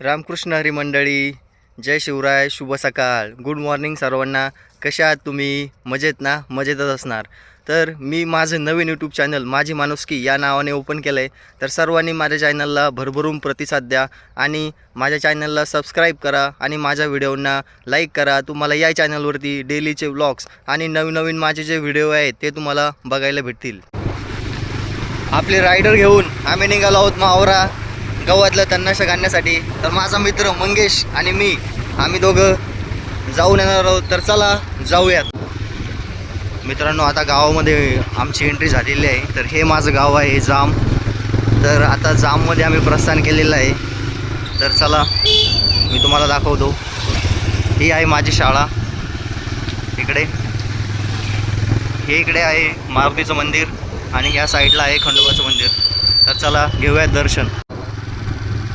रामकृष्ण हरी मंडळी, जय शिवराय, शुभ सकाळ, गुड मॉर्निंग सर्वांना. कशा आहात तुम्ही? मजेत ना? मजेतच असणार. तर मी माझं नवीन यूट्यूब चॅनल माझी माणुसकी या नावाने ओपन केलं आहे. तर सर्वांनी माझ्या चॅनलला भरभरून प्रतिसाद द्या आणि माझ्या चॅनलला सबस्क्राईब करा आणि माझ्या व्हिडिओंना लाईक करा. तुम्हाला या चॅनलवरती डेलीचे व्लॉग्स आणि नवीन नवीन माझे जे व्हिडिओ आहेत ते तुम्हाला बघायला भेटतील. आपले रायडर घेऊन आम्ही निघालो आहोत मावरा गव्हातलं तन्नाशक आणण्यासाठी. तर माझा मित्र मंगेश आणि मी आम्ही दोघं जाऊन येणार आहोत. तर चला जाऊयात मित्रांनो. आता गावामध्ये आमची एंट्री झालेली आहे. तर हे माझं गाव आहे जाम. तर आता जाममध्ये आम्ही प्रस्थान केलेलं आहे. तर चला मी तुम्हाला दाखवतो. ही आहे माझी शाळा. इकडे हे इकडे आहे मारुतीचं मंदिर आणि या साईडला आहे खंडोबाचं मंदिर. तर चला घेऊयात दर्शन.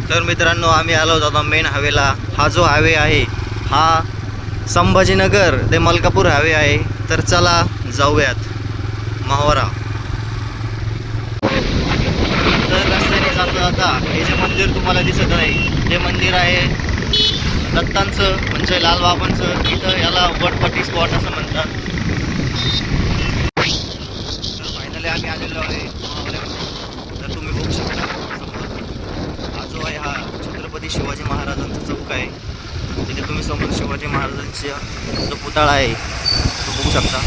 तर मित्रांनो आम्ही आलो होतो आता मेन हायवेला. हा जो हायवे आहे हा संभाजीनगर ते मलकापूर हायवे आहे. तर चला जाऊयात मावरा. तर रस्त्याने जाता जाता हे जे मंदिर तुम्हाला दिसत आहे ते मंदिर आहे दत्तांचं म्हणजे लालबाबांचं. इथं याला वटपट्टी स्पॉट असं म्हणतात. तर फायनली आम्ही आलेलो आहे मावऱ्यामध्ये. तर तुम्ही बघू शकता हा जो आहे हा छत्रपती शिवाजी महाराजांचा चौक आहे. तिथे तुम्ही समोर शिवाजी महाराजांचा जो पुतळा आहे तो बघू शकता.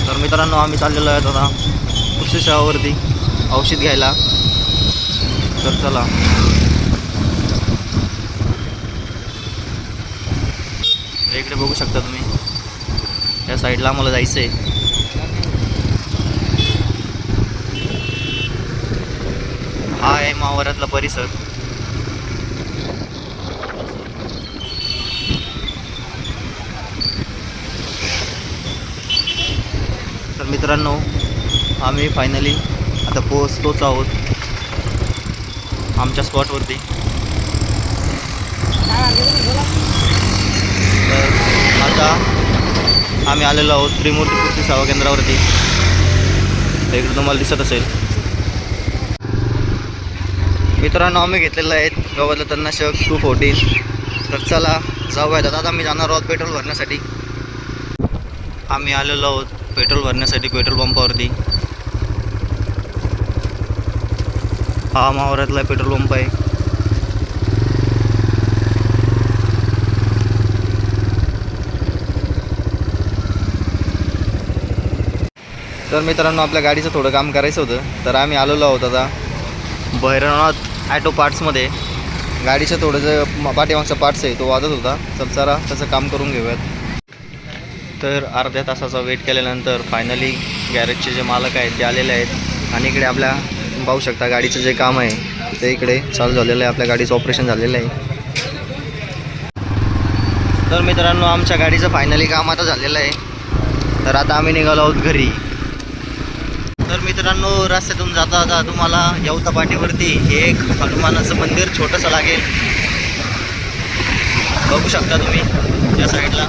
तर मित्रांनो आम्ही चाललेलो आहे आता कृषी सेवावरती औषध घ्यायला. तर चला इकडे बघू शकता तुम्ही. या साईडला आम्हाला जायचं आहे. हा आहे मावळ्यातला परिसर. तर मित्रांनो आम्ही फायनली आता पोहोचतोच आहोत आमच्या स्पॉटवरती. तर आता आम्ही आलेलो आहोत त्रिमूर्ती कृषी सेवा केंद्रावरती. इकडे तुम्हाला दिसत असेल. मित्रांनो आम्ही घेतलेलं आहेत गावातलं तन्नाशक 214. तर चला जाऊयात. आता आम्ही जाणार आहोत पेट्रोल भरण्यासाठी. आम्ही आलेलो आहोत पेट्रोल भरण्यासाठी पेट्रोल पंपावरती. हा मावळ्यातला पेट्रोल पंप आहे. तर मित्रांनो आपल्या गाडीचं थोडं काम करायचं होतं. तर आम्ही आलेलो आहोत आता भैरवनाथ ॲटो पार्ट्समध्ये. गाडीचं थोडं जे पाठीमागचा पार्ट्स आहे तो वाजत होता. तर चला त्याचं काम करून घेऊयात. तर अर्ध्या तासाचा वेट केल्यानंतर फायनली गॅरेजचे जे मालक आहेत ते आलेले आहेत. आणि इकडे आपल्या पाहू शकता गाडीचं जे काम आहे ते इकडे चालू झालेलं आहे. आपल्या गाडीचं ऑपरेशन झालेलं आहे. तर मित्रांनो आमच्या गाडीचं फायनली काम आता झालेलं आहे. तर आता आम्ही निघालो आहोत घरी. तर मित्रांनो रस्त्यातून जाता जाता तुम्हाला येवता पाटीवरती हे एक हनुमानाचं मंदिर छोटंसं लागेल. बघू शकता तुम्ही त्या साईडला.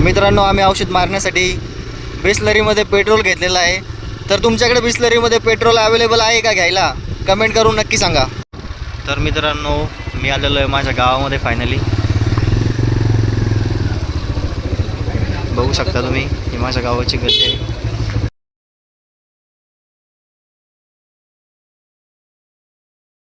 मित्रांनो आम्ही औषध मारण्यासाठी बिस्लरीमध्ये पेट्रोल घेतलेलं आहे. तर तुमच्याकडे बिस्लरीमध्ये पेट्रोल अवेलेबल आहे का घ्यायला? कमेंट करून नक्की सांगा. तर मित्रांनो मी आलेलो आहे माझ्या गावामध्ये फायनली. बघू शकता तुम्ही ही माझ्या गावाची गल्ली आहे.